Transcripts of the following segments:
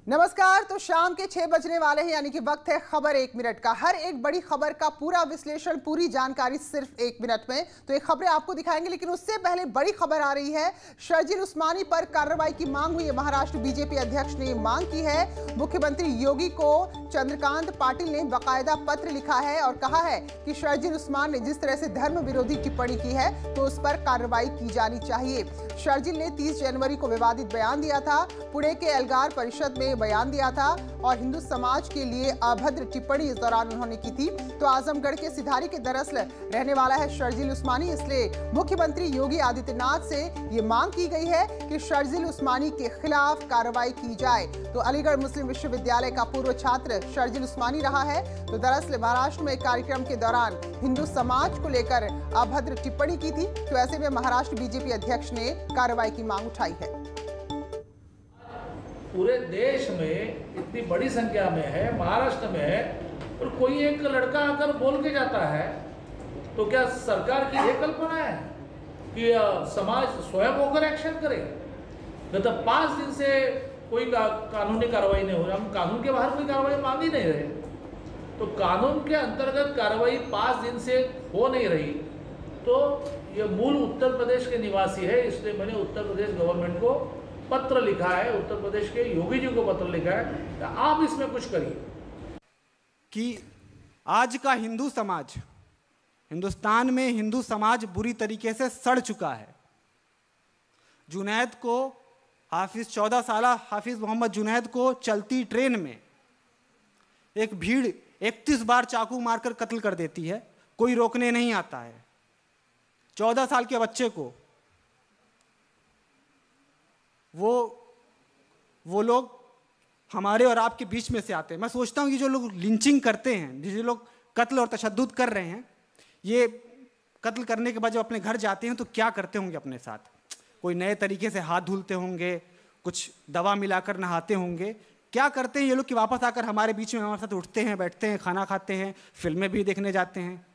नमस्कार। तो शाम के 6 बजने वाले हैं, यानी कि वक्त है खबर 1 मिनट का। हर एक बड़ी खबर का पूरा विश्लेषण, पूरी जानकारी सिर्फ 1 मिनट में। तो ये खबरें आपको दिखाएंगे, लेकिन उससे पहले बड़ी खबर आ रही है। शर्जील उस्मानी पर कार्रवाई की मांग हुई है। महाराष्ट्र बीजेपी अध्यक्ष ने मांग की है। मुख्यमंत्री योगी को चंद्रकांत पाटिल ने बाकायदा पत्र लिखा है और कहा है कि शर्जील उस्मान ने जिस तरह से धर्म विरोधी टिप्पणी की है तो उस पर कार्रवाई की जानी चाहिए। शर्जील ने 30 जनवरी को विवादित बयान दिया था, पुणे के एल्गार परिषद में बयान दिया था और हिंदू समाज के लिए अभद्र टिप्पणी इस दौरान उन्होंने की थी। तो आजमगढ़ के सिधारी के दरअसल रहने वाला है शर्जील उस्मानी, इसलिए मुख्यमंत्री योगी आदित्यनाथ से ये मांग की गई है कि शर्जील उस्मानी के खिलाफ कार्रवाई की जाए। तो अलीगढ़ मुस्लिम विश्वविद्यालय का पूर्व छात्र शर्जील उस्मानी रहा है। तो दरअसल महाराष्ट्र में एक कार्यक्रम के दौरान हिंदू समाज को लेकर अभद्र टिप्पणी की थी। तो ऐसे में महाराष्ट्र बीजेपी अध्यक्ष ने कार्रवाई की मांग उठाई है। पूरे देश में इतनी बड़ी संख्या में है, महाराष्ट्र में है, और कोई एक लड़का आकर बोल के जाता है, तो क्या सरकार की ये कल्पना है कि समाज स्वयं होकर एक्शन करे? मतलब 5 दिन से कोई कानूनी कार्रवाई नहीं हो रही, हम कानून के बाहर कोई कार्रवाई मांग ही नहीं रहे। तो कानून के अंतर्गत कार्रवाई 5 दिन से हो नहीं रही, तो ये मूल उत्तर प्रदेश के निवासी है, इसलिए मैंने उत्तर प्रदेश गवर्नमेंट को पत्र लिखा है, उत्तर प्रदेश के योगी जी को पत्र लिखा है कि आप इसमें कुछ करिए। कि आज का हिंदू समाज, हिंदुस्तान में हिंदू समाज बुरी तरीके से सड़ चुका है। जुनैद को हाफिज 14 साला हाफिज मोहम्मद जुनैद को चलती ट्रेन में एक भीड़ 31 बार चाकू मारकर कत्ल कर देती है, कोई रोकने नहीं आता है। 14 साल के बच्चे को वो लोग हमारे और आपके बीच में से आते हैं। मैं सोचता हूँ कि जो लोग लिंचिंग करते हैं, जो लोग कत्ल और तशद्दुद कर रहे हैं, ये कत्ल करने के बाद जब अपने घर जाते हैं तो क्या करते होंगे अपने साथ? कोई नए तरीके से हाथ धुलते होंगे, कुछ दवा मिलाकर नहाते होंगे, क्या करते हैं ये लोग कि वापस आकर हमारे बीच में हमारे साथ उठते हैं, बैठते हैं, खाना खाते हैं, फिल्में भी देखने जाते हैं,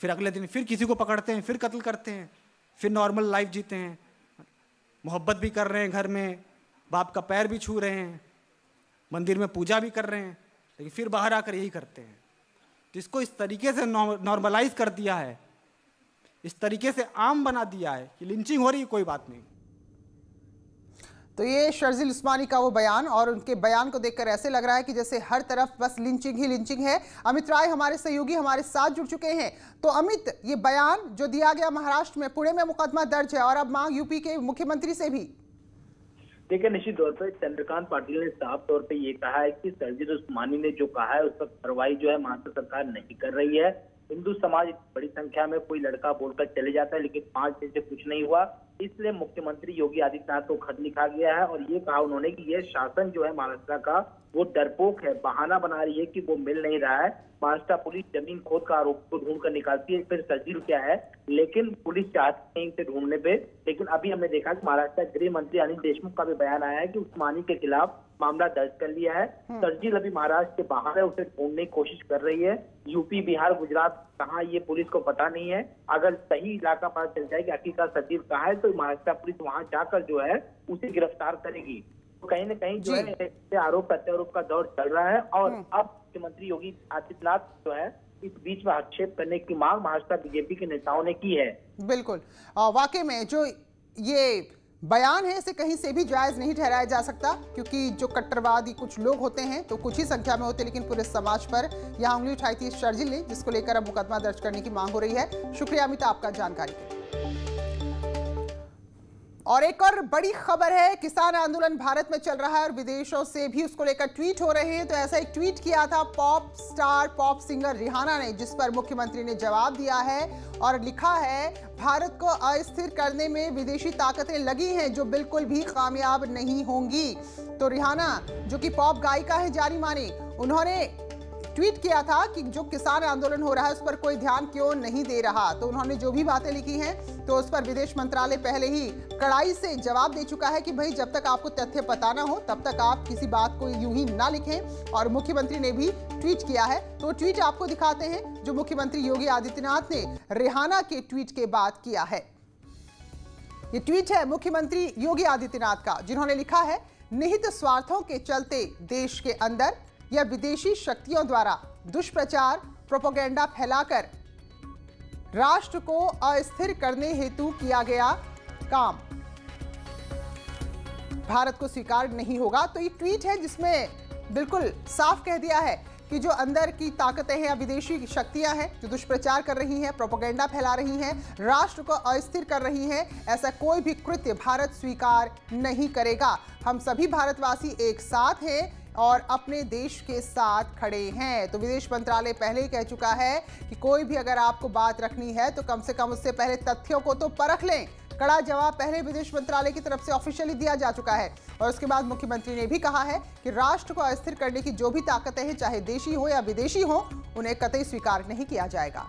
फिर अगले दिन फिर किसी को पकड़ते हैं, फिर कत्ल करते हैं, फिर नॉर्मल लाइफ जीते हैं, मोहब्बत भी कर रहे हैं, घर में बाप का पैर भी छू रहे हैं, मंदिर में पूजा भी कर रहे हैं, लेकिन फिर बाहर आकर यही करते हैं। तो इसको इस तरीके से नॉर्मलाइज कर दिया है, इस तरीके से आम बना दिया है कि लिंचिंग हो रही है, कोई बात नहीं। तो ये शर्जील उस्मानी का वो बयान, और उनके बयान को देखकर ऐसे लग रहा है कि जैसे हर तरफ बस लिंचिंग ही लिंचिंग है। अमित राय हमारे सहयोगी हमारे साथ जुड़ चुके हैं। तो अमित, ये बयान जो दिया गया महाराष्ट्र में, पुणे में मुकदमा दर्ज है और अब मांग यूपी के मुख्यमंत्री से भी। देखिए, निश्चित तौर पर चंद्रकांत पाटिल ने साफ तौर पे ये कहा है कि शर्जील उस्मानी ने जो कहा है उस पर कार्रवाई जो है महाराष्ट्र सरकार नहीं कर रही है। हिंदू समाज बड़ी संख्या में कोई लड़का बोलकर चले जाता है, लेकिन 5 दिन से कुछ नहीं हुआ, इसलिए मुख्यमंत्री योगी आदित्यनाथ को खत लिखा गया है और ये कहा उन्होंने कि ये शासन जो है महाराष्ट्र का वो डरपोक है, बहाना बना रही है कि वो मिल नहीं रहा है। महाराष्ट्र पुलिस जमीन खोद का आरोप को ढूंढ कर निकालती है, फिर शर्जील क्या है, लेकिन पुलिस चाहती नहीं इसे ढूंढने पे। लेकिन अभी हमने देखा कि महाराष्ट्र गृह मंत्री अनिल देशमुख का भी बयान आया है कि उस्मानी के खिलाफ मामला दर्ज कर लिया है। शर्जील अभी महाराष्ट्र के बाहर है, उसे ढूंढने की कोशिश कर रही है। यूपी, बिहार, गुजरात कहाँ ये पुलिस को पता नहीं है। अगर सही इलाका पता चल जाए कि आखिरकार शर्जील कहाँ है तो महाराष्ट्र पुलिस वहां जाकर जो है उसे गिरफ्तार करेगी। तो कहीं न कहीं जो है आरोप प्रत्यारोप का दौर चल रहा है और अब मुख्यमंत्री योगी आदित्यनाथ जो है इस बीच में हस्तक्षेप करने की मांग महाराष्ट्र बीजेपी के नेताओं ने की है। बिल्कुल, वाकई में जो ये बयान है इसे कहीं से भी जायज नहीं ठहराया जा सकता, क्योंकि जो कट्टरवादी कुछ लोग होते हैं तो कुछ ही संख्या में होते हैं, लेकिन पूरे समाज पर यहाँ उंगली उठाई थी शर्जील ने, जिसको लेकर अब मुकदमा दर्ज करने की मांग हो रही है। शुक्रिया अमित आपका जानकारी के लिए। और एक और बड़ी खबर है, किसान आंदोलन भारत में चल रहा है और विदेशों से भी उसको लेकर ट्वीट हो रहे हैं। तो ऐसा एक ट्वीट किया था pop star, pop singer Rihanna ने, जिस पर मुख्यमंत्री ने जवाब दिया है और लिखा है, भारत को अस्थिर करने में विदेशी ताकतें लगी हैं जो बिल्कुल भी कामयाब नहीं होंगी। तो रिहाना, जो कि पॉप गायिका है जानी मानी, उन्होंने ट्वीट किया था कि जो किसान आंदोलन हो रहा है उस पर कोई ध्यान क्यों नहीं दे रहा। तो उन्होंने जो भी बातें लिखी हैं तो उस पर विदेश मंत्रालय पहले ही कड़ाई से जवाब दे चुका है कि भाई जब तक आपको तथ्य पता ना हो तब तक आप किसी बात को यूं ही ना लिखें। और मुख्यमंत्री ने भी ट्वीट किया है, तो ट्वीट आपको दिखाते हैं जो मुख्यमंत्री योगी आदित्यनाथ ने रिहाना के ट्वीट के बाद किया है। ये ट्वीट है मुख्यमंत्री योगी आदित्यनाथ का, जिन्होंने लिखा है, निहित स्वार्थों के चलते देश के अंदर या विदेशी शक्तियों द्वारा दुष्प्रचार प्रोपेगेंडा फैलाकर राष्ट्र को अस्थिर करने हेतु किया गया काम भारत को स्वीकार नहीं होगा। तो ये ट्वीट है जिसमें बिल्कुल साफ कह दिया है कि जो अंदर की ताकतें हैं या विदेशी शक्तियां हैं जो दुष्प्रचार कर रही हैं, प्रोपेगेंडा फैला रही हैं, राष्ट्र को अस्थिर कर रही हैं, ऐसा कोई भी कृत्य भारत स्वीकार नहीं करेगा। हम सभी भारतवासी एक साथ हैं और अपने देश के साथ खड़े हैं। तो विदेश मंत्रालय पहले ही कह चुका है कि कोई भी अगर आपको बात रखनी है तो कम से कम उससे पहले तथ्यों को तो परख लें। कड़ा जवाब पहले विदेश मंत्रालय की तरफ से ऑफिशियली दिया जा चुका है और उसके बाद मुख्यमंत्री ने भी कहा है कि राष्ट्र को अस्थिर करने की जो भी ताकतें हैं, चाहे देशी हो या विदेशी हो, उन्हें कतई स्वीकार नहीं किया जाएगा।